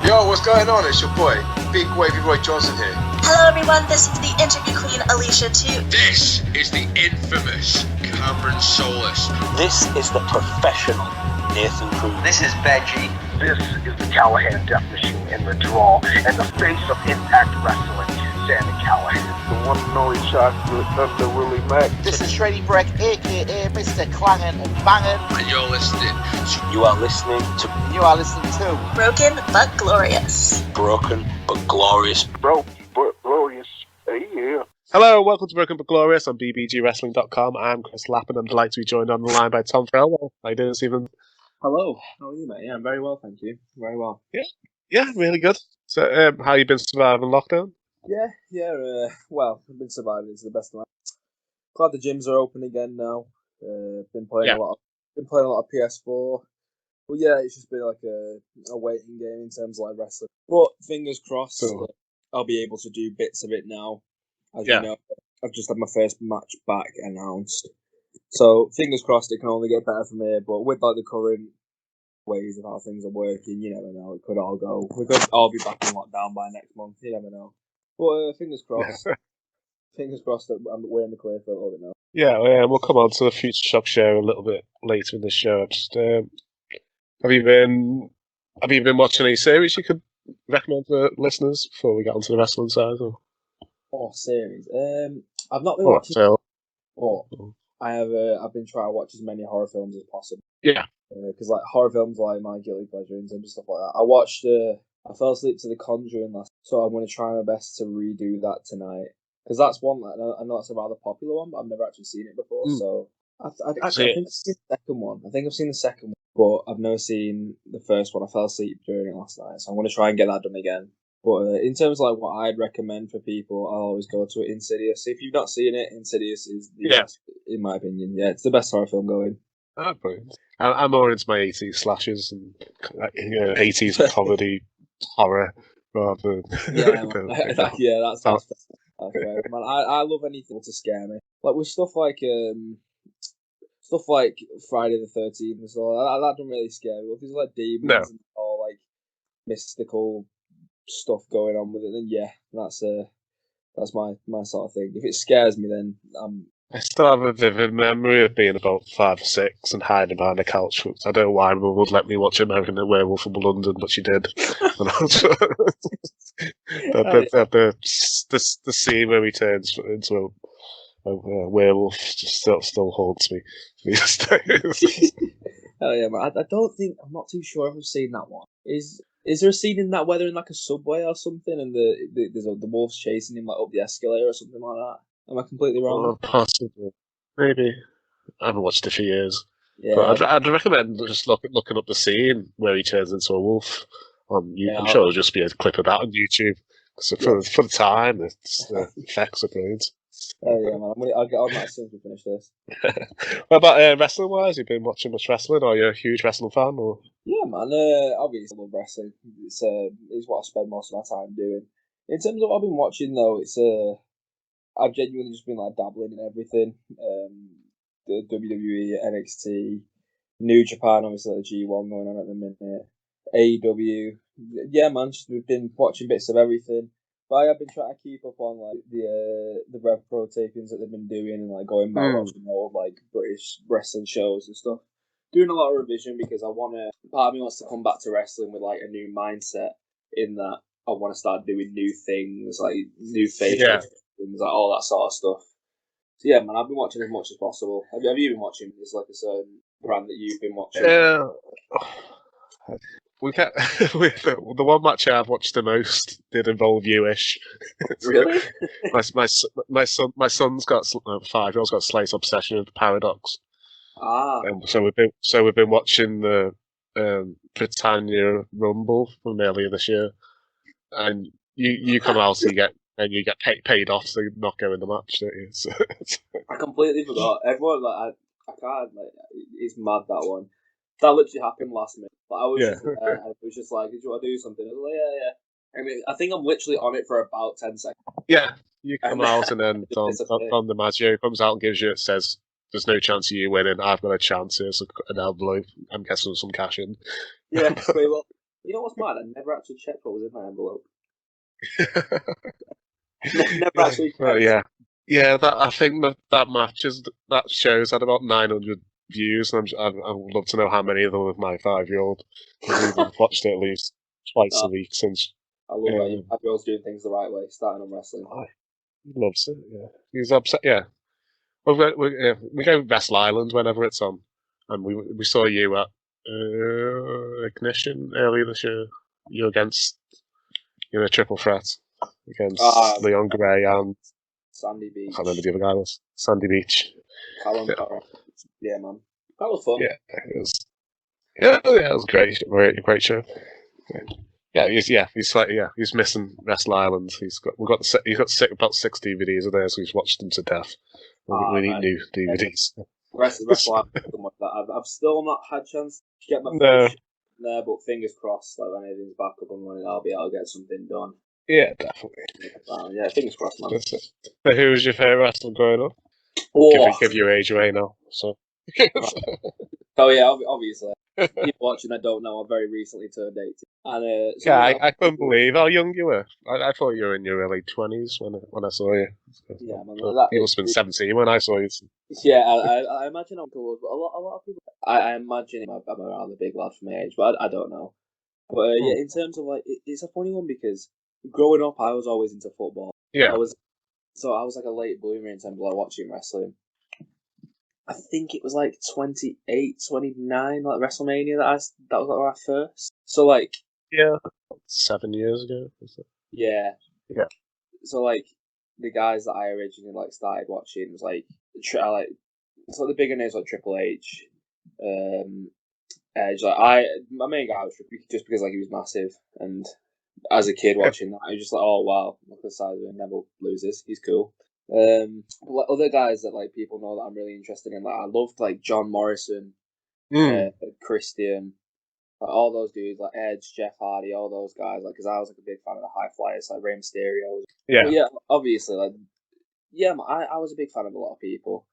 Yo, what's going on? It's your boy, Big Wavy Roy Johnson here. Hello everyone, this is the interview queen Alicia too. This is the infamous Cameron Solis. This is the professional Nathan Cruz. This is Benji. This is the Callahan Death Machine in the draw, and the face of Impact Wrestling, Sammy Callahan. The one and only chocolate under Willie Mack. This is Shreddy Breck, aka Mr. Clangin' and Bangin'. And you're listening to... You are listening to Broken but Glorious. Broken but Glorious. Broken but glorious. Hey, yeah. Hello, welcome to Broken but Glorious on bbgwrestling.com. I'm Chris Lappin. I'm delighted to be joined on the line by Tom Thelwell. How you doing, Stephen? Hello, how are you, mate? Yeah, I'm very well, thank you. Very well. Yeah, really good. So, how you been surviving lockdown? Well, I've been surviving to the best of my... Glad the gyms are open again now. Been playing a lot of PS4. Well, yeah, it's just been like a waiting game in terms of like wrestling. But fingers crossed, I'll be able to do bits of it now. As you know, I've just had my first match back announced. So fingers crossed it can only get better from here. But with like the current ways of how things are working, you never know. It could all go. We could all be back in lockdown by next month. You never know. But fingers crossed. Fingers crossed that we're in the clear for a little bit now. Yeah, we'll come on to the Future Shock show a little bit later in the show. Just, have you been watching any series you could recommend to listeners before we get onto the wrestling side? Or? Oh, series. I've not been watching. But I have. I've been trying to watch as many horror films as possible. Yeah. Because like horror films are like my guilty pleasure in terms of stuff like that. I watched. I fell asleep to The Conjuring last, so I'm going to try my best to redo that tonight. Because that's one that I know it's a rather popular one, but I've never actually seen it before. So I think I've seen the second one. I think I've seen the second one, but I've never seen the first one. I fell asleep during it last night, so I'm going to try and get that done again. But in terms of like what I'd recommend for people, I'll always go to Insidious. If you've not seen it, Insidious is the best, in my opinion. Yeah, it's the best horror film going. Oh, brilliant. I'm more into my 80s slashes and 80s comedy horror rather than... That's right. Man, I love anything to scare me. Like with stuff like Friday the 13th and so that doesn't really scare me. If there's like demons and all like mystical stuff going on with it, then that's my sort of thing. If it scares me, then I still have a vivid memory of being about 5 or 6 and hiding behind a couch. I don't know why Mum would let me watch American Werewolf in London, but she did. The scene where he turns into a werewolf just still haunts me these days. Oh yeah, man. I'm not too sure if I've seen that one. Is there a scene in that where they're in like a subway or something and there's the wolf's chasing him like up the escalator or something like that? Am I completely wrong? Possibly. Maybe. I haven't watched it for years. Yeah. But I'd recommend just looking up the scene where he turns into a wolf. I'm sure there'll just be a clip of that on YouTube. So for the time, the effects are brilliant. Oh yeah, man. I'll get on that as soon as we finish this. What about wrestling-wise? You've been watching much wrestling, or you're a huge wrestling fan? Or? Yeah, man. Obviously, I love wrestling. It's what I spend most of my time doing. In terms of what I've been watching, though, it's I've genuinely just been like dabbling in everything. The WWE, NXT, New Japan, obviously the G1 going on at the minute. AEW. Yeah, man, we've been watching bits of everything. But I've been trying to keep up on like the Rev Pro tapings that they've been doing and like going back watching old like British wrestling shows and stuff. Doing a lot of revision because part of me wants to come back to wrestling with like a new mindset in that I want to start doing new things, like new faces. Things like all that sort of stuff. So yeah, man, I've been watching as much as possible. Have you been watching? Is like a certain brand that you've been watching? The one match I've watched the most did involve you-ish. Really? my son's got 5-year-old's got slight obsession with the Paradox. So we've been watching the Britannia Rumble from earlier this year, and you come out and you get paid off, so you not go in the match, don't you? So, I completely forgot. Everyone I can't it's mad that one. That literally happened last minute. But I was just like, did you want to do something? I was like, yeah. I mean, I think I'm literally on it for about 10 seconds. Yeah, you come out and then Don DiMaggio comes out and says, "There's no chance of you winning. I've got a chance. Here's an envelope. I'm guessing some cash in." Yeah, well, You know what's mad? I never actually checked what was in my envelope. Never actually checked. Well, yeah. Yeah, I think that show's had about 900 views, and I would love to know how many of them with my 5-year-old. We've watched it at least twice a week since. I love that you have girls doing things the right way, starting on wrestling. He loves it. Yeah, he's upset. Yeah, we go Wrestle Island whenever it's on, and we saw you at Ignition earlier this year. You're a triple threat against Leon Gray and Sandy Beach. I can't remember the other guy was Sandy Beach. Callum Farrell. Yeah, man, that was fun. Yeah, it was. Yeah, it was great. Great show. He's missing Wrestle Island. He's got about 6 DVDs of theirs. So he's watched them to death. We need new DVDs. Wrestle Island, something like that. I've still not had a chance to get my first there, but fingers crossed. Like when everything's back up and running, I'll be able to get something done. Yeah, definitely. Yeah, fingers crossed, man. So who was your favourite wrestler growing up? Give your age away now. So. Oh yeah, obviously. People watching that don't know, I very recently turned 18. And I couldn't believe how young you were. I thought you were in your early 20s when I saw you. Yeah, man. You must have been 17 when I saw you. Yeah, I imagine I'm cool, but a lot of people. I imagine I'm around the big lad for my age, but I don't know. But yeah, in terms of like, it's a funny one because growing up, I was always into football. Yeah. I was like a late bloomer in terms of like watching wrestling. I think it was like 28, 29, like WrestleMania that was like our first. So like 7 years ago. Yeah. Yeah. So like the guys that I originally like started watching was like the bigger names like Triple H, Edge. My main guy was just because like he was massive, and as a kid watching that, I was just like, oh wow, look at the size of him. Neville loses, he's cool. Like other guys that like people know that I'm really interested in, like I loved like John Morrison, Christian, like, all those dudes like Edge, Jeff Hardy, all those guys, like because I was like a big fan of the High Flyers, like Rey Mysterio. Yeah, but yeah, obviously, like I was a big fan of a lot of people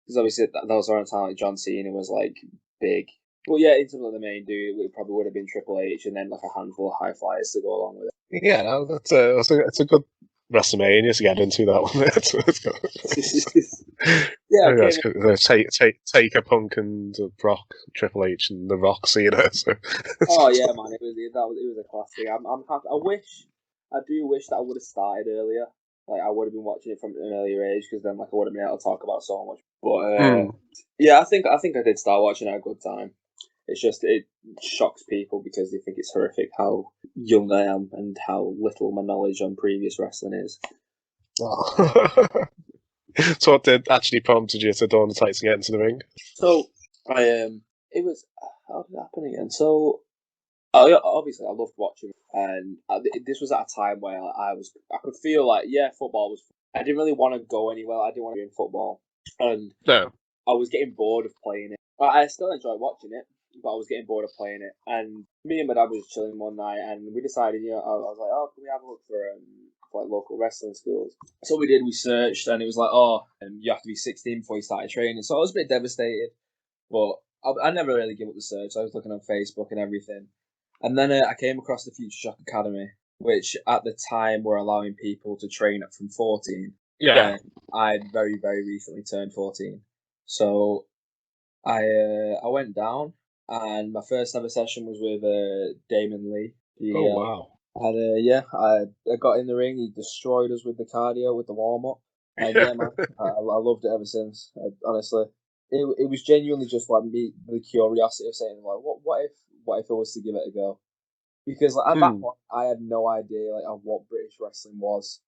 because obviously that was around the time like John Cena was like big. But yeah, in terms of the main dude, it probably would have been Triple H, and then like a handful of High Flyers to go along with it. Yeah, that's a good WrestleMania to get into that one. Take a Punk and Brock, Triple H and The Rock, Cena. So. Oh yeah, man, it was a classic. I'm happy. I do wish that I would have started earlier. Like I would have been watching it from an earlier age because then like I would have been able to talk about so much. But yeah, I think I did start watching at a good time. It's just it shocks people because they think it's horrific how young I am and how little my knowledge on previous wrestling is. Oh. So what did actually prompted you to don the tights and get into the ring? So it was how did it happen again? So obviously I loved watching, and this was at a time where I could feel like football was. I didn't really want to go anywhere. I didn't want to be in football, and I was getting bored of playing it. I still enjoy watching it, but I was getting bored of playing it. And me and my dad was chilling one night, and we decided, I was like, oh, can we have a look for like local wrestling schools? So we did. We searched, and it was like, you have to be 16 before you started training. So I was a bit devastated, but I never really gave up the search. I was looking on Facebook and everything, and then I came across the Future Shock Academy, which at the time were allowing people to train up from 14. Yeah. I'd very, very recently turned 14, so I went down, and my first ever session was with Damon Lee. Wow. And I got in the ring. He destroyed us with the cardio, with the warm up, and yeah, man, I loved it ever since. Honestly, it was genuinely just like me, the curiosity of saying like, what if I was to give it a go? Because like, at that point, I had no idea like of what British wrestling was.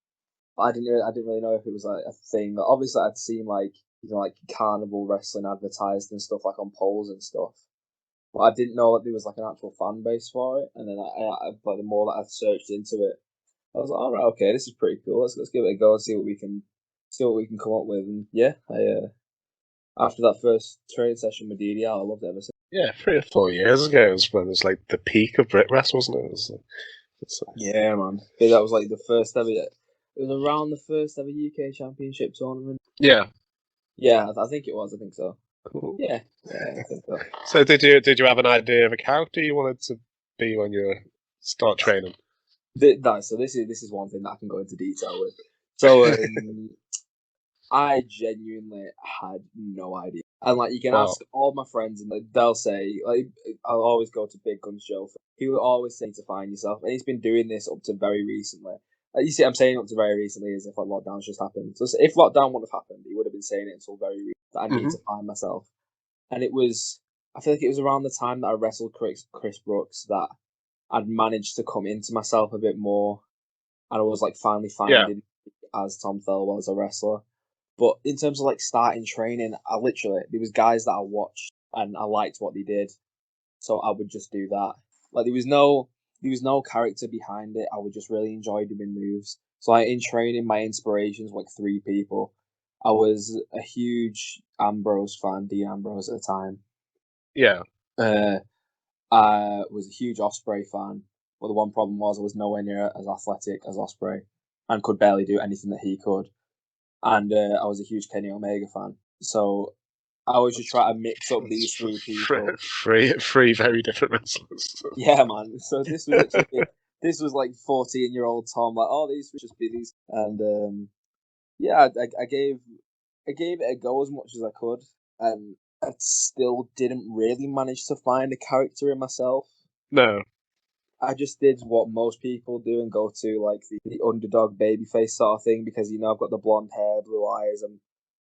I didn't really know if it was like a thing. But obviously, I'd seen like like carnival wrestling advertised and stuff like on polls and stuff. But I didn't know that there was like an actual fan base for it. And then but the more that I searched into it, I was like, all right, okay, this is pretty cool. Let's give it a go and see what we can come up with. And yeah, after that first training session with DDR, I loved it ever since. Yeah, 3 or 4 years ago was when it was like the peak of Britwres, wasn't it? Yeah, man. That was like the first ever. It was around the first ever UK Championship tournament. Yeah. Yeah, I think it was. I think so. Cool. Yeah, I think so. So did you have an idea of a character you wanted to be when you were start training? So this is one thing that I can go into detail with. So I genuinely had no idea. And like, you can ask all my friends, and they'll say, like, I'll always go to Big Guns Joe. He will always say to find yourself, and he's been doing this up to very recently. Like, you see, I'm saying up to very recently as if like lockdown's just happened. So if lockdown wouldn't have happened, he would have been saying it until very recently that I need to find myself. And it was, I feel like it was around the time that I wrestled Chris Brooks that I'd managed to come into myself a bit more, and I was like finally finding as Tom Thelwell as a wrestler. But in terms of like starting training, there was guys that I watched and I liked what they did, so I would just do that. Like there was no character behind it. I would just really enjoy doing moves. So like in training, my inspirations were like 3 people. I was a huge Ambrose fan, Dean Ambrose at the time. Yeah. I was a huge Ospreay fan, but the one problem was I was nowhere near as athletic as Ospreay and could barely do anything that he could. And I was a huge Kenny Omega fan. So I was just trying to mix up these 3 people. Three very different wrestlers. Yeah, man. So this was like 14-year-old Tom, like, oh, these would just be these. And I gave it a go as much as I could, and I still didn't really manage to find a character in myself. No. I just did what most people do and go to like the underdog babyface sort of thing, because I've got the blonde hair, blue eyes, and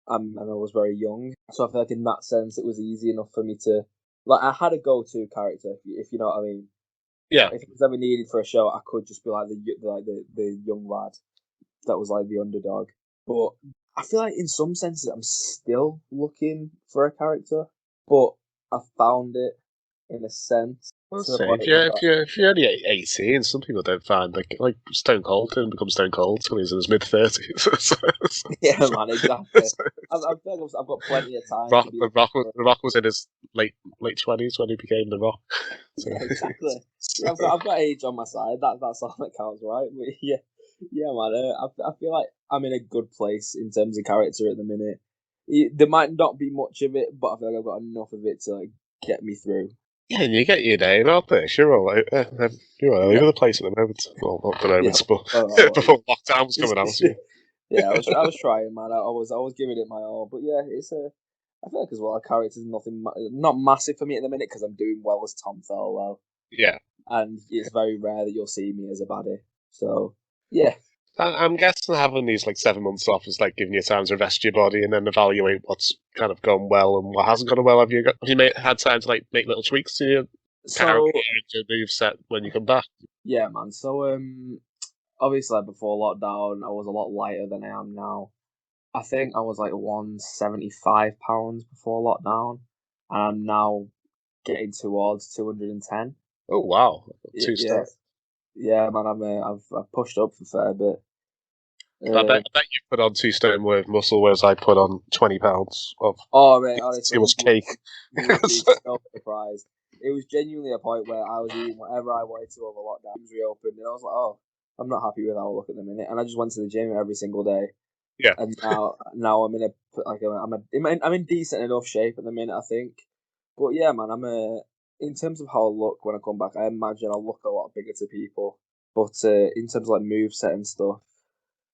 I was very young, so I feel like in that sense it was easy enough for me to like, I had a go-to character, if you know what I mean. Yeah. If it was ever needed for a show, I could just be like the young lad that was like the underdog. But I feel like in some senses I'm still looking for a character, but I found it in a sense. Let's see. If you're only 18, some people don't find like Stone Cold didn't become Stone Cold until he's in his mid-30s. Yeah, man, exactly. I've got plenty of time. The Rock was in his late 20s when he became The Rock. So. Yeah, exactly. Yeah, I've got age on my side. That's all that counts, right? But yeah, man. I feel like I'm in a good place in terms of character at the minute. There might not be much of it, but I feel like I've got enough of it to like get me through. Yeah, and you get your name out there. You're all over the place at the moment. Well, not the moment, but before lockdown was coming out. Yeah, I was trying, man. I was giving it my all. But yeah, I feel like as well, our character's not massive for me at the minute because I'm doing well as Tom Thelwell. Yeah, and it's very rare that you'll see me as a baddie. So yeah. I'm guessing having these like 7 months off is like giving you time to rest your body and then evaluate what's kind of gone well and what hasn't gone well. Have you had time to like make little tweaks to your character and your moveset when you come back? Yeah, man. So obviously before lockdown, I was a lot lighter than I am now. I think I was like 175 pounds before lockdown, and I'm now getting towards 210. Oh wow, 2 steps. Yeah, man. I've pushed up for a fair bit. I bet you put on 2 stone worth of muscle, whereas I put on 20 pounds of. Oh, mate, honestly, too much cake. So surprised. It was genuinely a point where I was eating whatever I wanted to over lockdown. It was reopened, and I was like, oh, I'm not happy with how I look at the minute. And I just went to the gym every single day. Yeah. And now I'm I'm in decent enough shape at the minute, I think. But yeah, man, in terms of how I look when I come back, I imagine I'll look a lot bigger to people. But in terms of like moveset and stuff,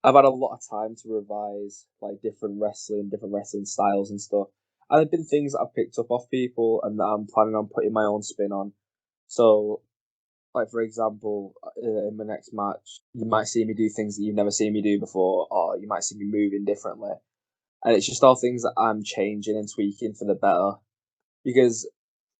I've had a lot of time to revise like different wrestling styles and stuff. And there've been things that I've picked up off people and that I'm planning on putting my own spin on. So, like for example, in my next match, you might see me do things that you've never seen me do before, or you might see me moving differently. And it's just all things that I'm changing and tweaking for the better. Because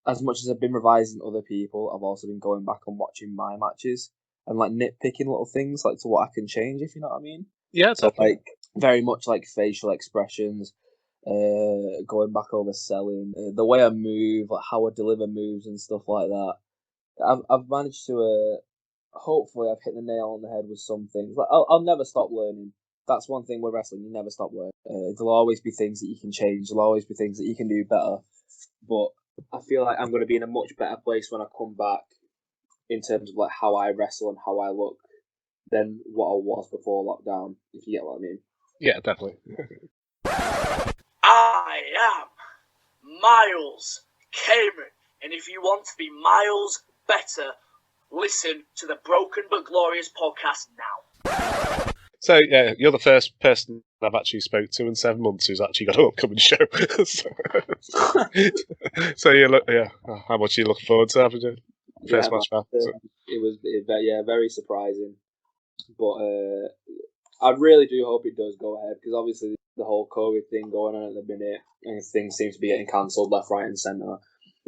as much as I've been revising other people, I've also been going back and watching my matches and like nitpicking little things like to what I can change, if you know what I mean. Yeah, so definitely. Like very much like facial expressions, going back over selling, the way I move, like how I deliver moves and stuff like that. I've managed to hopefully I've hit the nail on the head with some things. Like I'll never stop learning. That's one thing with wrestling, you never stop learning. There'll always be things that you can change. There'll always be things that you can do better. But I feel like I'm going to be in a much better place when I come back in terms of like how I wrestle and how I look than what I was before lockdown, if you get what I mean. Yeah, definitely. I am Miles Kamen, and if you want to be Miles better, Listen to the Broken but Glorious podcast now. So yeah, you're the first person I've actually spoke to in 7 months who's actually got an upcoming show. So how much are you looking forward to having your first match back? It was very surprising, but I really do hope it does go ahead, because obviously the whole COVID thing going on at the minute, and things seem to be getting cancelled left, right, and centre.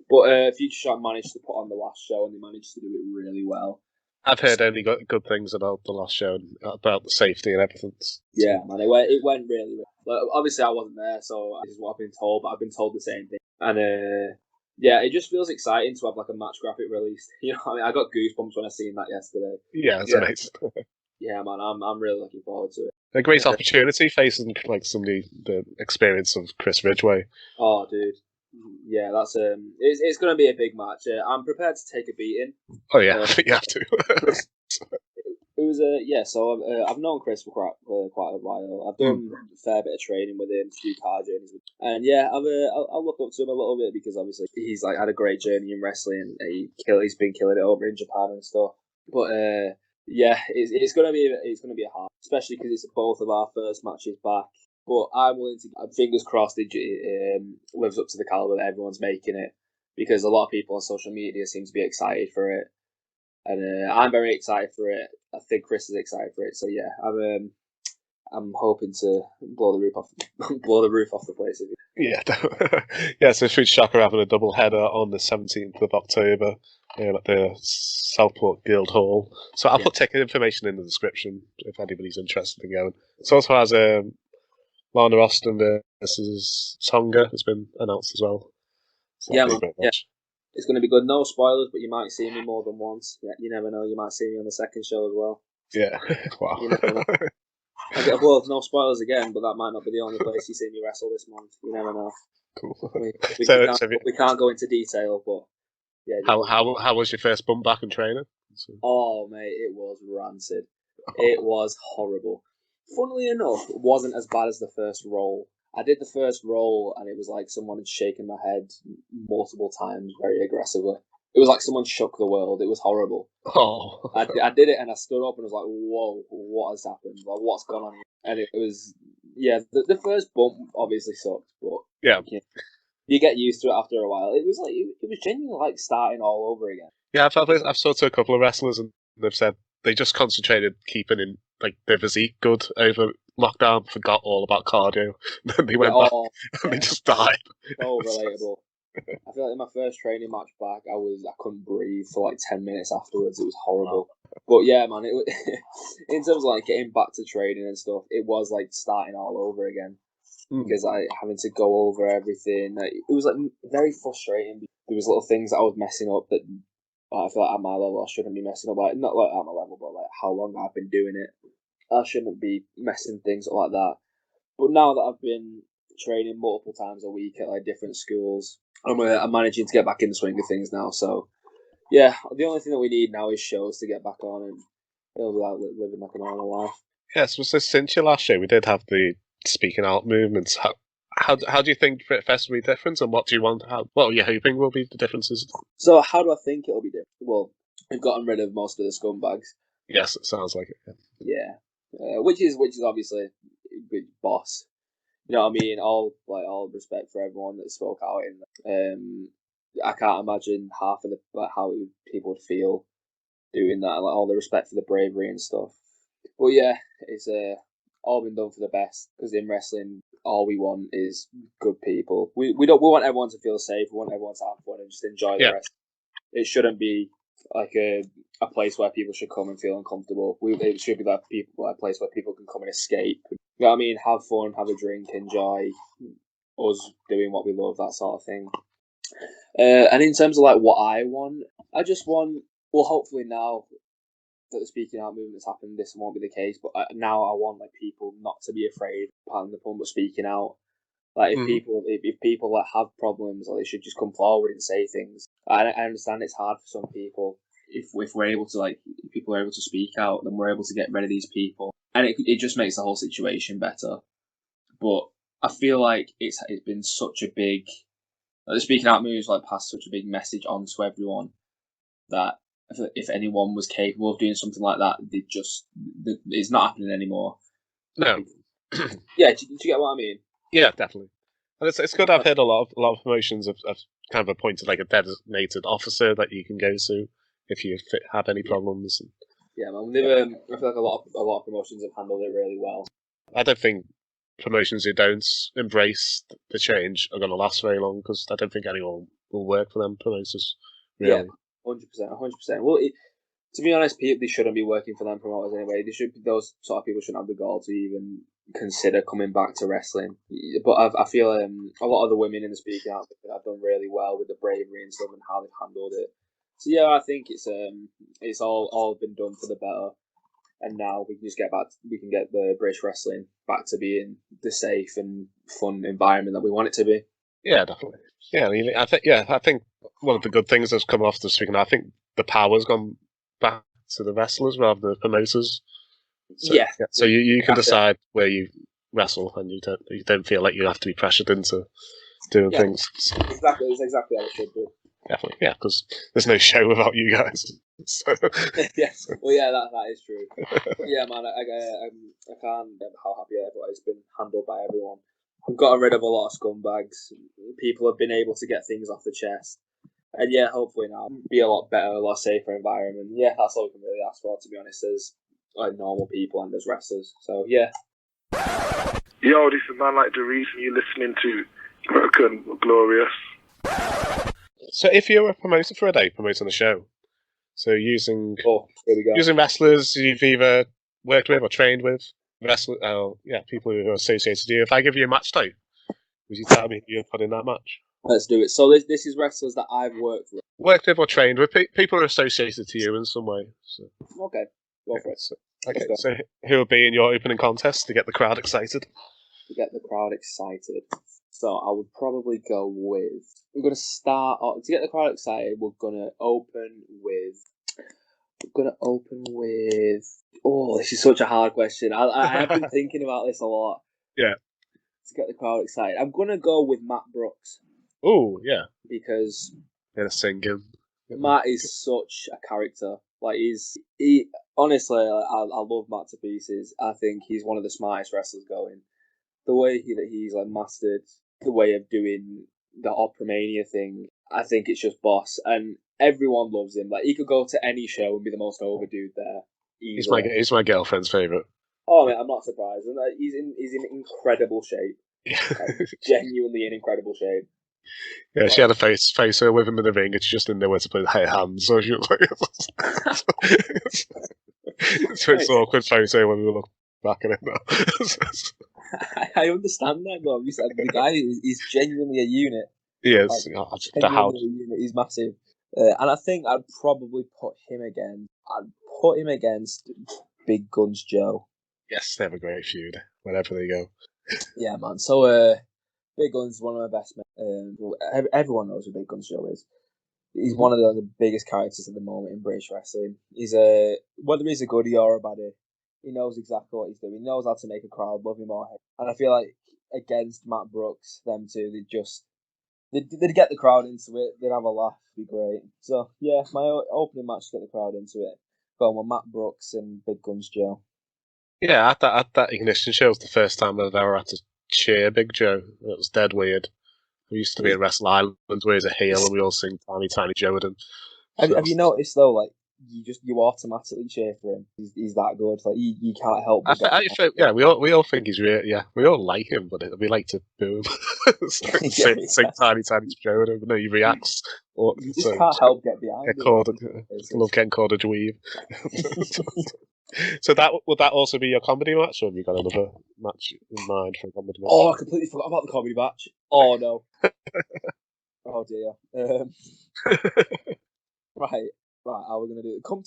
But Future Shock managed to put on the last show, and they managed to do it really well. I've heard only good things about the last show and about the safety and everything. Yeah, man, it went really well. Like, obviously, I wasn't there, so this is what I've been told, but I've been told the same thing. And yeah, it just feels exciting to have like a match graphic released. You know, I got goosebumps when I seen that yesterday. Yeah, it's amazing. Yeah, man, I'm really looking forward to it. A great opportunity facing like somebody the experience of Chris Ridgway. Oh, dude. Yeah, that's it's going to be a big match. I'm prepared to take a beating. Oh yeah, I think you have to. It was so I've known Chris for quite a while. I've done a fair bit of training with him, a few car journeys with him. And yeah, I'll look up to him a little bit, because obviously he's like had a great journey in wrestling. He's been killing it over in Japan and stuff. But yeah, it's gonna be a hard, especially because it's both of our first matches back. But I'm willing to, fingers crossed, it lives up to the caliber that everyone's making it, because a lot of people on social media seem to be excited for it, and I'm very excited for it. I think Chris is excited for it. So yeah, I'm hoping to blow the roof off the place. Yeah, yeah. So Future Shock are having a double header on the 17th of October at the Southport Guild Hall. So I'll put ticket information in the description if anybody's interested in going. It also has Lana Austin versus Tonga has been announced as well. So yeah, man. Yeah. It's going to be good. No spoilers, but you might see me more than once. Yeah, you never know. You might see me on the second show as well. Yeah. Wow. You never know. Well, no spoilers again, but that might not be the only place you see me wrestle this month. You never know. Cool. We can't go into detail, but yeah. How was your first bump back in training? Oh, mate, it was rancid. It was horrible. Funnily enough, it wasn't as bad as the first roll. I did the first roll, and it was like someone had shaken my head multiple times very aggressively. It was like someone shook the world. It was horrible. Oh. I did it, and I stood up and was like, whoa, what has happened? Like, what's gone on here? And it was, yeah, the first bump obviously sucked, but yeah, you get used to it after a while. It was like, it was genuinely like starting all over again. Yeah, I've talked to a couple of wrestlers, and they've said they just concentrated keeping in like their physique good over lockdown, forgot all about cardio, and then they went back and they just died. So relatable. I feel like in my first training match back, I couldn't breathe for like 10 minutes afterwards. It was horrible. But yeah, man, in terms of like getting back to training and stuff, it was like starting all over again, because I having to go over everything. It was like very frustrating. There was little things that I was messing up that I feel like at my level I shouldn't be messing up. Like, not like at my level, but like how long I've been doing it, I shouldn't be messing things up like that. But now that I've been training multiple times a week at like different schools, I'm managing to get back in the swing of things now. So yeah, the only thing that we need now is shows to get back on, and it'll be like living like a normal life. Yes, so since your last show, we did have the speaking out movements. How do you think Fest will be different, and what do you want? What are you hoping will be the differences? So how do I think it'll be different? Well, we've gotten rid of most of the scumbags. Yes, it sounds like it. Yeah, which is obviously a big boss. You know what I mean? All respect for everyone that spoke out in. I can't imagine half of how people would feel doing that. Like, all the respect for the bravery and stuff. But yeah, it's all been done for the best, because in wrestling, all we want is good people. We want everyone to feel safe. We want everyone to have fun and just enjoy the wrestling. It shouldn't be like a place where people should come and feel uncomfortable. It should be like a place where people can come and escape. You know what I mean? Have fun, have a drink, enjoy us doing what we love, that sort of thing. And in terms of like what I want, I just want, well, hopefully now that the speaking out movement has happened, this won't be the case. But now I want like people not to be afraid, pardon the pun, but speaking out. Like if people like have problems, like, they should just come forward and say things. I understand it's hard for some people. If we're able to if people are able to speak out, then we're able to get rid of these people, and it just makes the whole situation better. But I feel like it's been such a big, the speaking out moves like passed such a big message on to everyone that if anyone was capable of doing something like that, it's not happening anymore. No. Yeah, do you get what I mean? Yeah, definitely. And it's good. I've heard a lot of promotions have kind of appointed like a designated officer that you can go to if you have any problems. Yeah, man. I feel like a lot of promotions have handled it really well. I don't think promotions who don't embrace the change are going to last very long, because I don't think anyone will work for them promoters. Really. Yeah, 100%. Well, to be honest, they shouldn't be working for them promoters anyway. Those sort of people shouldn't have the gall to even consider coming back to wrestling. But I feel a lot of the women in the speaking outfit have done really well with the bravery and stuff and how they've handled it. So yeah, I think it's all been done for the better, and now we can just get the British wrestling back to being the safe and fun environment that we want it to be. Yeah, definitely. Yeah, I think one of the good things that's come off the speaking, I think the power's gone back to the wrestlers rather than the promoters. So you can decide where you wrestle, and you don't feel like you have to be pressured into doing things. Exactly, it's exactly how it should be. Definitely, yeah, because there's no show without you guys. So. Yes, well, yeah, that is true. But yeah, man, I can't remember how happy it's been handled by everyone. We've gotten rid of a lot of scumbags. People have been able to get things off the chest. And yeah, hopefully now be a lot better, a lot safer environment. Yeah, that's all we can really ask for, to be honest, as like normal people and as wrestlers. So yeah. Yo, this is man like the reason you're listening to Broken but Glorious. So if you're a promoter for a day, promoting the show, so using wrestlers you've either worked with or trained with, people who are associated with you. If I give you a match type, would you tell me who you'd put in that match? Let's do it. So this is wrestlers that I've worked with. Worked with or trained with, people who are associated to you in some way. So. Okay, go for it. So who would be in your opening contest to get the crowd excited? To get the crowd excited. So I would probably go with... We're going to start... To get the crowd excited, we're going to open with... Oh, this is such a hard question. I have been thinking about this a lot. Yeah. To get the crowd excited. I'm going to go with Matt Brooks. Oh, yeah. Because... Yeah, singing. Matt is such a character. Like, honestly, I love Matt to pieces. I think he's one of the smartest wrestlers going. The way he's like mastered the way of doing the Opera Mania thing, I think it's just boss, and everyone loves him. Like, he could go to any show and be the most over dude there. Easily. He's my girlfriend's favourite. Oh man, I'm not surprised. And he's in incredible shape. Like, genuinely in incredible shape. Yeah, she had a photo with him in the ring, and she just didn't know where to put her hands. So she was like, it's an awkward photo when we look back at it now. I understand that though. The guy is genuinely a unit. He is. The house. He's massive. And I think I'd probably put him against Big Guns Joe. Yes, they have a great feud wherever they go. Yeah, man. So Big Guns is one of my best men. Everyone knows who Big Guns Joe is. He's one of the biggest characters at the moment in British wrestling. Whether he's a goodie or a baddie, he knows exactly what he's doing. He knows how to make a crowd love him or hate. And I feel like against Matt Brooks, them two, they'd get the crowd into it. They'd have a laugh. It'd be great. So yeah, my opening match to get the crowd into it. Going with Matt Brooks and Big Guns Joe. Yeah, at that Ignition show was the first time I've ever had to cheer Big Joe. It was dead weird. We used to be in Wrestle Island where he's a heel and we all sing Tiny Joe with him. Have you noticed though, like you automatically cheer for him? He's that good. Like you can't help. We all think he's real. Yeah, we all like him, but we like to boo him. sing Tiny Joe with him. No, he reacts. You just can't help get behind. I love getting called a dweeb. So would that also be your comedy match, or have you got another match in mind for a comedy match? Oh, I completely forgot about the comedy match. Oh no. Oh dear. Right. How are we gonna do it? Can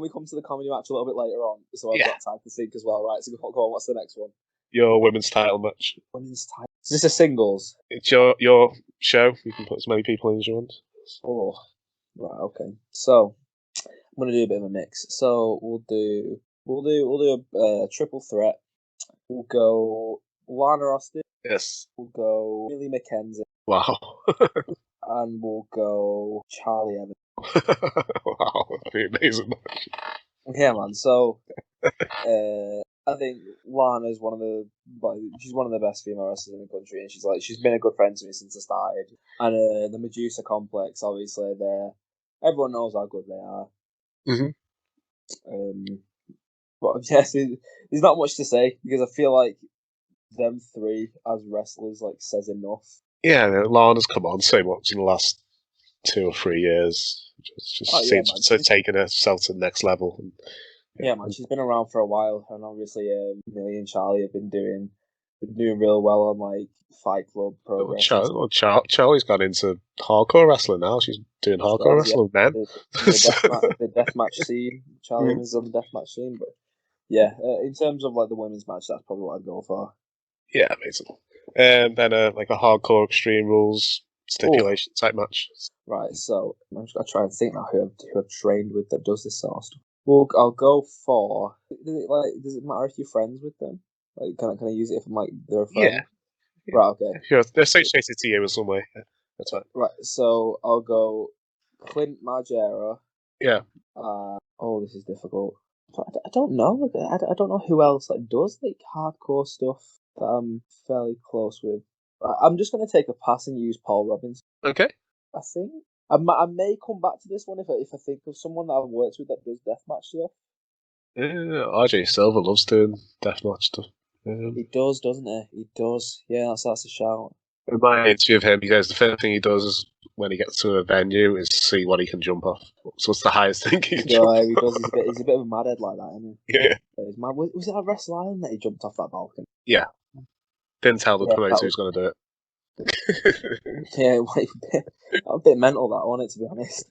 we come to the comedy match a little bit later on, so I've got time to think as well? Right. So go on. What's the next one? Your women's title match. Women's title. Is this a singles? It's your show. You can put as many people in as you want. Oh. Right. Okay. So I'm gonna do a bit of a mix. So we'll do a triple threat. We'll go Lana Austin. Yes. We'll go Millie McKenzie. Wow. and we'll go Charlie Evans. Wow, that'd be amazing match. Yeah, man. So, I think Lana's she's one of the best female wrestlers in the country, and she's been a good friend to me since I started. And the Medusa Complex, obviously, everyone knows how good they are. But yes, there's not much to say because I feel like them three as wrestlers says enough. Yeah, Lana's come on so much in the last 2 or 3 years. Seems to have taken herself to the next level. Yeah, man, she's been around for a while, and obviously Millie and Charlie have been doing real well on Fight Club Progress. Charlie's gone into hardcore wrestling now. She's doing hardcore wrestling with men. The deathmatch scene. Charlie was on the deathmatch scene, but yeah, in terms of the women's match, that's probably what I'd go for. Yeah, amazing. And then a hardcore Extreme Rules stipulation type match. Right, so I'm just gonna try and think now who I've trained with that does this sort of stuff. Well, I'll go for. Does it matter if you're friends with them? Can I use it if they're a friend? Yeah. Right, okay. If they're associated to you in some way, that's fine. Right, so I'll go Clint Margera. Yeah. This is difficult. I don't know. I don't know who else does hardcore stuff that I'm fairly close with. I'm just gonna take a pass and use Paul Robbins. Okay. I think I may come back to this one if I think of someone that I've worked with that does deathmatch stuff. Yeah, RJ Silver loves doing deathmatch stuff. He does, doesn't he? He does. Yeah, that's a shout. In my interview of him, he says the first thing he does is when he gets to a venue is see what he can jump off. So what's the highest thing he can jump off? He does. He's a bit of a madhead like that, isn't he? Yeah. He's mad. Was it at Wrestle Island that he jumped off that balcony? Yeah. Didn't tell the promoter who's going to do it. Yeah, a bit mental that one, to be honest.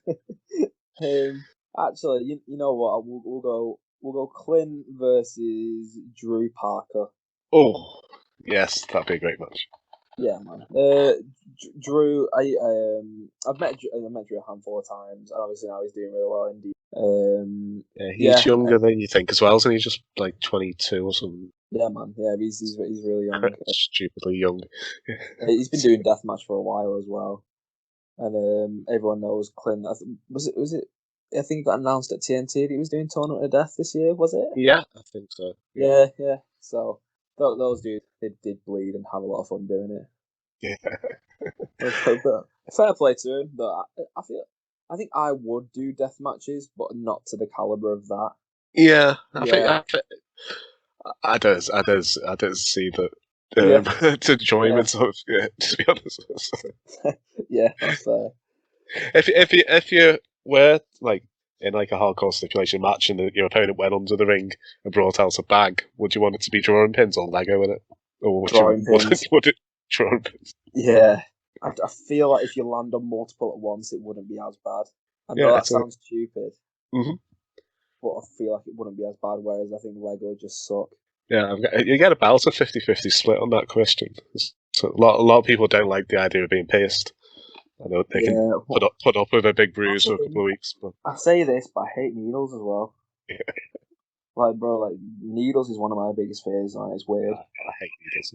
Actually, you know what? We'll go Clint versus Drew Parker. Oh, yes, that'd be a great match. Yeah, man. Drew, I've met Drew a handful of times, and obviously now he's doing really well indeed. He's younger than you think as well, isn't he? Just 22 or something. Yeah, man. Yeah, he's really young. Stupidly young. He's been doing deathmatch for a while as well, and everyone knows Clint. Was it? I think it got announced at TNT that he was doing Tournament of Death this year. Was it? Yeah, I think so. Yeah. So those dudes did bleed and have a lot of fun doing it. Yeah. But fair play to him. But I think I would do death matches, but not to the caliber of that. Yeah, I don't see the enjoyment of it, to be honest. Yeah, that's fair. If you were in a hardcore stipulation match and your opponent went under the ring and brought out a bag, would you want it to be drawing pins or Lego in it, or would it drawing pins? Yeah, I feel like if you land on multiple at once, it wouldn't be as bad. I know that sounds stupid. But I feel like it wouldn't be as bad, whereas I think Lego just suck. Yeah, you get about a 50-50 split on that question. So a lot of people don't like the idea of being pierced. I know they can put up with a big bruise for a couple of weeks. But I say this, but I hate needles as well. Yeah. Needles is one of my biggest fears, and it's weird. I hate needles.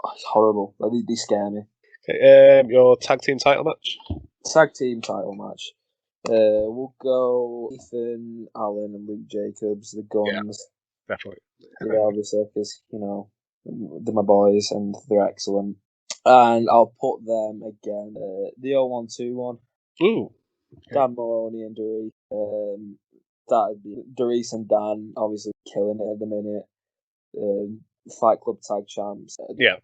Oh, it's horrible. They scare me. Okay, your tag team title match? Tag team title match. We'll go Ethan Allen and Luke Jacobs, the Guns. Yeah, definitely. Yeah, obviously, because, they're my boys and they're excellent. And I'll put them again, the 0121. Ooh. Okay. Dan Maloney and Doris. That'd be Doris and Dan, obviously killing it at the minute. Fight Club tag champs. Yeah.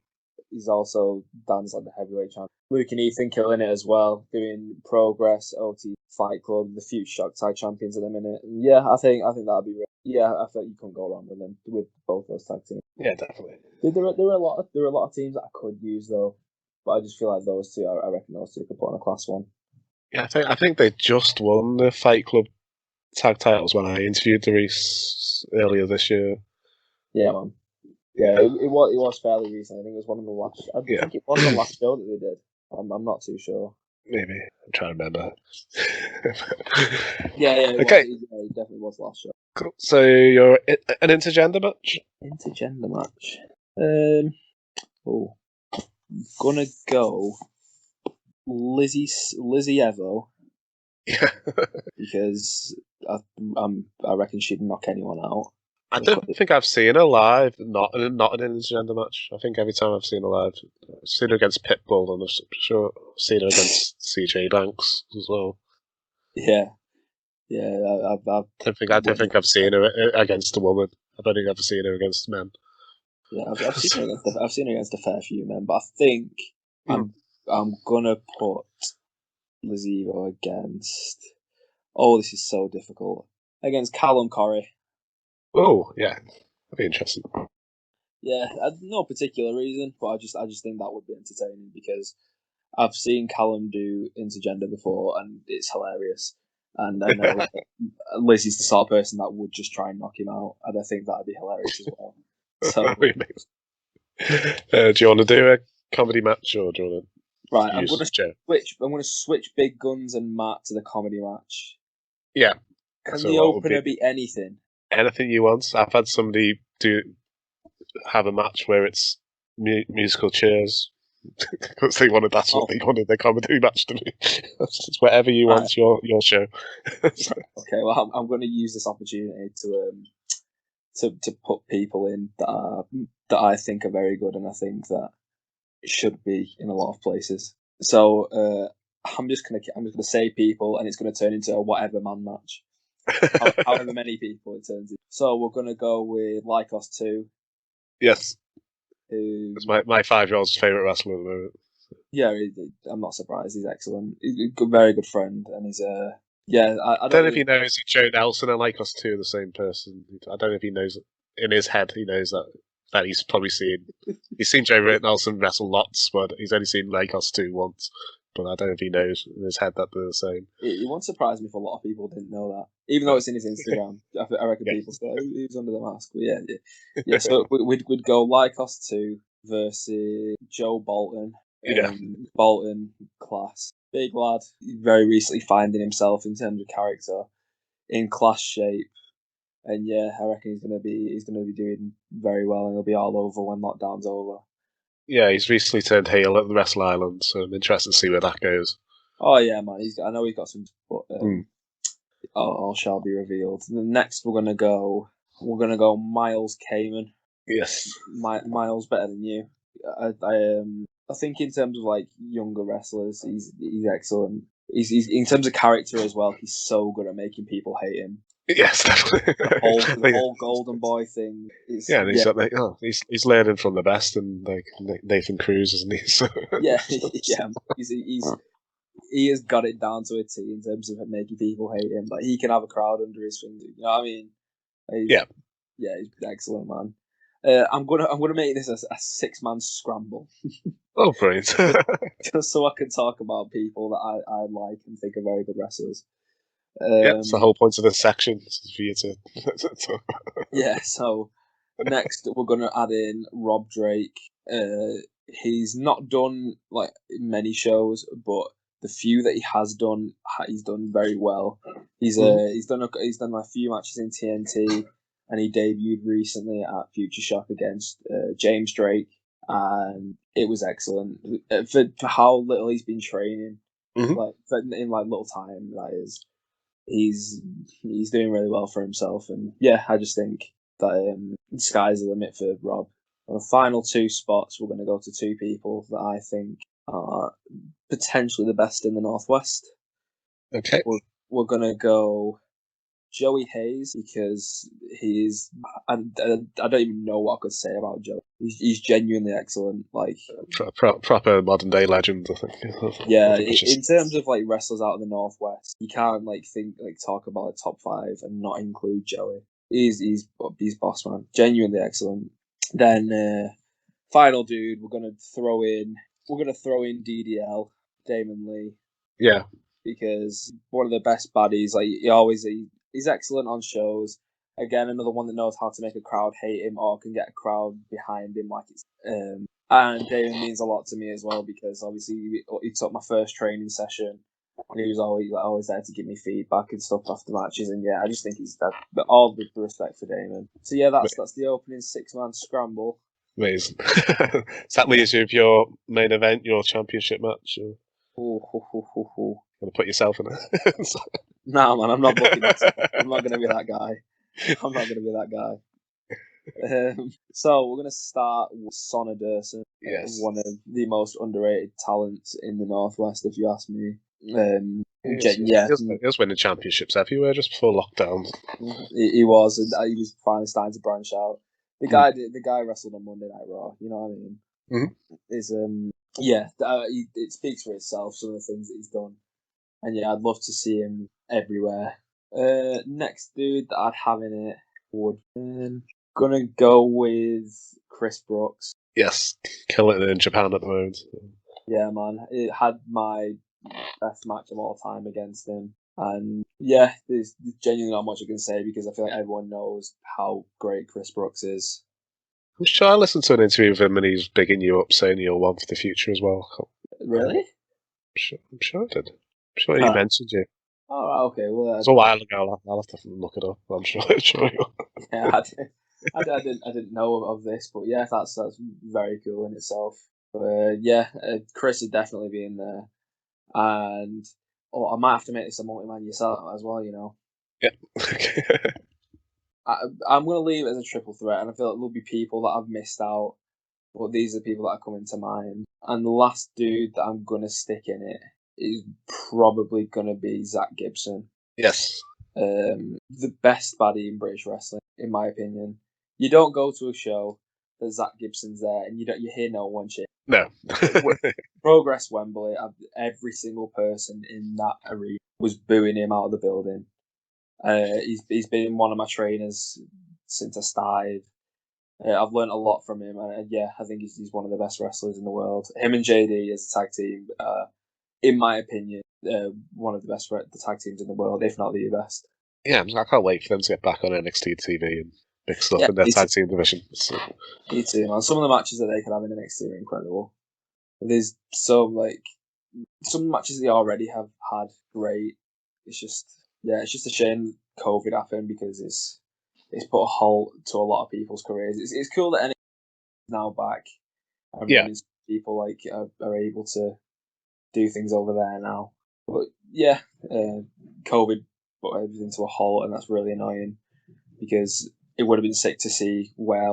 He's also Dan's the heavyweight champ. Luke and Ethan killing it as well, doing Progress, OT, Fight Club, the Future Shock tag champions at the minute. And yeah, I think that'd be real. Yeah, I feel like you couldn't go wrong with both those tag teams. Yeah, definitely. There were a lot of teams that I could use though, but I just feel like those two. I reckon those two could put on a class one. Yeah, I think they just won the Fight Club tag titles when I interviewed Doris earlier this year. Yeah, man. Yeah, it was fairly recent. I think it was one of the last. I think it was the last show that they did. I'm not too sure. Maybe I'm trying to remember. Yeah. Okay. It definitely was the last show. Cool. So you're an intergender match. Intergender match. Gonna go Lizzie Evo, Yeah. because I reckon she'd knock anyone out. I don't think I've seen her live, not in an intergender match. I think every time I've seen her live, I've seen her against Pitbull, and I'm sure I've seen her against CJ Banks as well. Yeah. I don't think I've seen her against a woman. I've only ever seen her against men. Yeah, I've seen her against a fair few men, but I think I'm gonna put Lizzie Evo against. Oh, this is so difficult. Against Callum Corrie. Oh, yeah, that'd be interesting. Yeah, no particular reason, but I just think that would be entertaining because I've seen Callum do intergender before, and it's hilarious. And I know Lizzie's the sort of person that would just try and knock him out, and I think that'd be hilarious as well. So, do you want to do a comedy match, or do you want to? Right, I'm going to switch Big Guns and Matt to the comedy match. Yeah. Can the opener be anything? Anything you want. I've had somebody have a match where it's musical chairs because that's what they wanted their comedy match to be. It's whatever you want. Your show. Okay, well, I'm going to use this opportunity to put people in that I think are very good, and I think that should be in a lot of places. So I'm just gonna say people, and it's gonna turn into a whatever man match. However many people it turns into. So we're gonna go with Lycos 2. Yes. It's my 5-year-old's favourite wrestler at the moment. Yeah, I'm not surprised. He's excellent. He's a very good friend, and he's yeah. I don't know if he knows that Joe Nelson and Lycos 2 are the same person. I don't know if he knows in his head. He knows that he's probably seen. He's seen Joe Nelson wrestle lots, but he's only seen Lycos 2 once. But I don't know if he knows in his head that they're the same. It won't surprise me if a lot of people didn't know that, even though it's in his Instagram. I reckon people say he was under the mask. But yeah. So we'd go Lycos 2 versus Joe Bolton. Bolton class, big lad. Very recently finding himself in terms of character, in class shape. And yeah, I reckon he's gonna be doing very well, and he'll be all over when lockdown's over. Yeah, he's recently turned heel at the Wrestle Island, so I'm interested to see where that goes. Oh yeah, man, I know he's got some, but all shall be revealed. Next, we're gonna go Miles Kamen. Yes, Miles better than you. I think in terms of like younger wrestlers, he's excellent. He's in terms of character as well. He's so good at making people hate him. Yes, definitely. The whole Golden Boy thing. He's learning from the best, and like Nathan Cruz, isn't he? So. Yeah. He has got it down to a T in terms of making people hate him. Like he can have a crowd under his fingers. You know what I mean? He's excellent, man. I'm gonna make this a 6-man scramble. Oh, great! Just so I can talk about people that I like and think are very good wrestlers. It's the whole point of this section for you to talk about. Yeah, so next we're going to add in Rob Drake. He's not done like many shows, but the few that he has done, he's done very well. He's done a few matches in TNT, and he debuted recently at Future Shock against James Drake, and it was excellent for how little he's been training. Like in like little time, that is. He's doing really well for himself, and yeah, I just think that the sky's the limit for Rob. On the final 2 spots, we're going to go to 2 people that I think are potentially the best in the Northwest. Okay, we're going to go Joey Hayes because he's I don't even know what I could say about Joey. He's genuinely excellent, like proper modern day legend, I think. Yeah, in terms of like wrestlers out of the Northwest, you can't talk about a top 5 and not include Joey. He's boss man, genuinely excellent. Then final dude, we're gonna throw in DDL, Damon Lee. Yeah, because one of the best baddies. Like he's excellent on shows. Again, another one that knows how to make a crowd hate him or can get a crowd behind him. And Damon means a lot to me as well because obviously he took my first training session and he was always there to give me feedback and stuff after matches. And yeah, I just think he's all the respect for Damon. So yeah, that's the opening 6-man scramble. Amazing. Does that leave you with your main event, your championship match? Or? Gonna put yourself in it. Nah, man, I'm not booking myself. I'm not going to be that guy. I'm not going to be that guy. So we're going to start with Sonna Dursun, one of the most underrated talents in the Northwest, if you ask me. He was winning championships everywhere just before lockdown. He was, and he was finally starting to branch out. The guy wrestled on Monday Night Raw. You know what I mean? Mm-hmm. It speaks for itself. Some of the things that he's done, and yeah, I'd love to see him everywhere. Next dude that I'd have in it would gonna go with Chris Brooks. Yes, killing it in Japan at the moment. Yeah, man, it had my best match of all time against him, and yeah, there's genuinely not much I can say because I feel like everyone knows how great Chris Brooks is. I'm sure I listened to an interview with him and he's bigging you up, saying you're one for the future as well. Really? I'm sure I did. I'm sure he mentioned you. Oh, okay. Well, it's a while ago. I'll have to look it up. I'm sure you. Yeah, I didn't know of this, but yeah, that's very cool in itself. But Chris would definitely be in there, and I might have to make this a multi-man yourself as well. You know. Yeah. Okay. I'm going to leave it as a triple threat, and I feel like there'll be people that I've missed out, but these are people that are coming to mind. And the last dude that I'm going to stick in it is probably going to be Zach Gibson. Yes. The best baddie in British wrestling, in my opinion. You don't go to a show that Zach Gibson's there, and you hear no one cheer. No. Progress Wembley, every single person in that arena was booing him out of the building. He's been one of my trainers since I started. I've learned a lot from him, and I think he's one of the best wrestlers in the world. Him and JD as a tag team, in my opinion, one of the best tag teams in the world, if not the best. Yeah, I can't wait for them to get back on NXT TV and mix up in their tag team division. So. Me too, man. Some of the matches that they could have in NXT are incredible. There's some matches they already have had great. It's just a shame COVID happened because it's put a halt to a lot of people's careers. It's cool that NXT is now back and people are able to do things over there now. But COVID put everything to a halt, and that's really annoying because it would have been sick to see where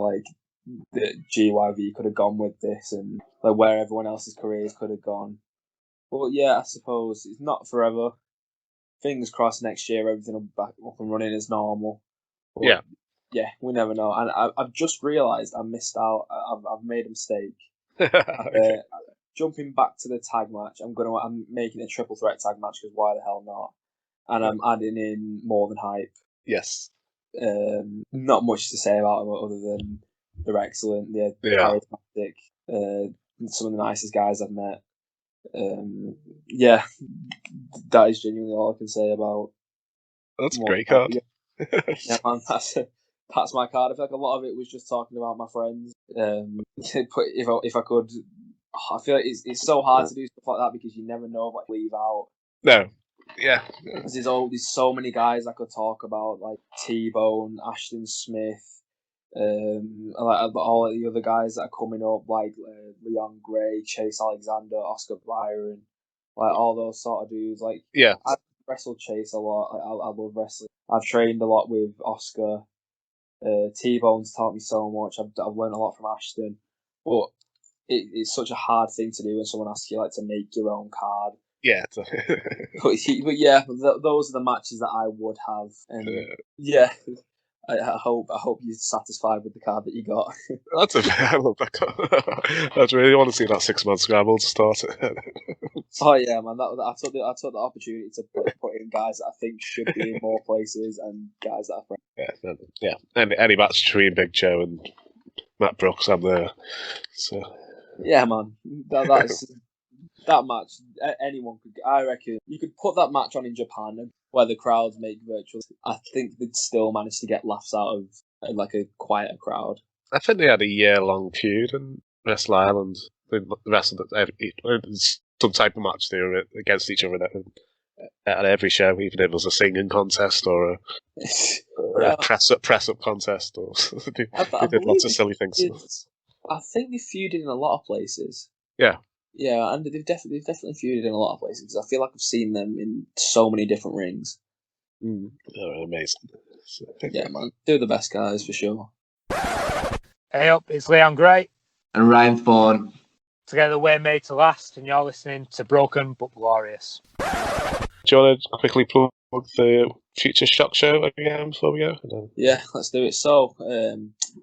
the GYV could have gone with this and where everyone else's careers could have gone. But I suppose it's not forever. Fingers crossed next year everything will be back up and running as normal. But, we never know. And I've just realised I missed out. I've made a mistake. Okay. Jumping back to the tag match, I'm making a triple threat tag match because why the hell not? And I'm adding in More Than Hype. Yes. Not much to say about them other than they're excellent. They're charismatic. Some of the nicest guys I've met. That is genuinely all I can say about. That's a great card. Yeah, man, that's my card. I feel like a lot of it was just talking about my friends. If I could, I feel like it's so hard to do stuff like that because you never know what to leave out. No. Yeah. There's so many guys I could talk about, like T-Bone, Ashton Smith, all the other guys that are coming up, like Leon Gray, Chase Alexander, Oscar Byron, all those sort of dudes. I've wrestled Chase a lot. I love wrestling. I've trained a lot with Oscar. T-Bone's taught me so much. I've learned a lot from Ashton, but it's such a hard thing to do when someone asks you to make your own card. Yeah. But those are the matches that I would have, and I hope you're satisfied with the card that you got. I love that card. I really want to see that 6-month scramble to start it. Oh yeah, man! I took the opportunity to put in guys that I think should be in more places and guys that are friends. Yeah. Any match between Big Joe and Matt Brooks, I'm there. So. Yeah, man. That's. That match, anyone could. I reckon you could put that match on in Japan, where the crowds make virtual. I think they'd still manage to get laughs out of a quieter crowd. I think they had a year-long feud in Wrestle Island. They wrestled some type of match they were against each other at every show, even if it was a singing contest or a press-up contest. Or they did lots of silly things. I think they feuded in a lot of places. Yeah. Yeah, and they've definitely feuded in a lot of places because I feel like I've seen them in so many different rings. They're amazing. Yeah, man, they're the best guys for sure. Hey up, it's Leon Gray. And Ryan Thorne. Together we're made to last, and you're listening to Broken but Glorious. Do you want to quickly plug the Future Shock Show again before we go? Yeah, let's do it. So,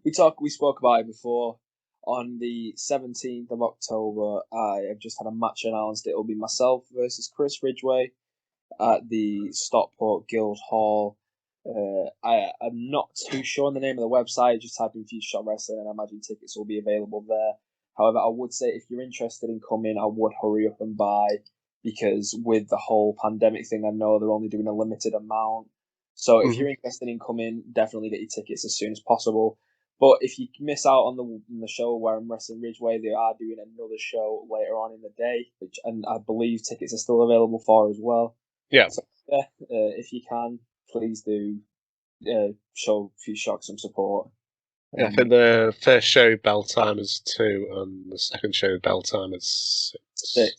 we spoke about it before. On the 17th of October, I have just had a match announced. It will be myself versus Chris Ridgway at the Stockport Guildhall. I'm not too sure on the name of the website. Just type in Future Shock Wrestling, and I imagine tickets will be available there. However, I would say if you're interested in coming, I would hurry up and buy, because with the whole pandemic thing, I know they're only doing a limited amount. So if you're interested in coming, definitely get your tickets as soon as possible. But if you miss out on the show where I'm wrestling Ridgway, they are doing another show later on in the day, and I believe tickets are still available for as well. Yeah. So, yeah, if you can, please do show Future Shock some support. Yeah, I think the first show bell time is 2, and the second show bell time is 6.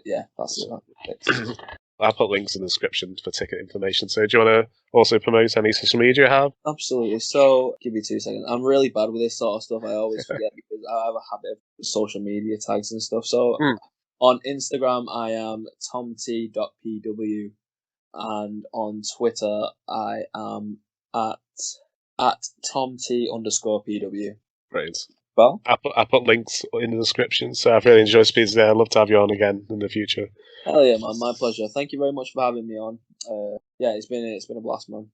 Yeah, that's it. I'll put links in the description for ticket information. So do you want to also promote any social media you have? Absolutely. So, give me 2 seconds. I'm really bad with this sort of stuff. I always forget because I have a habit of social media tags and stuff. So, on Instagram, I am tomt.pw, and on Twitter, I am at tomt_pw. Great. Well, I put links in the description. So I've really enjoyed speaking today. I'd love to have you on again in the future. Hell yeah, man! My pleasure. Thank you very much for having me on. Yeah, it's been a blast, man.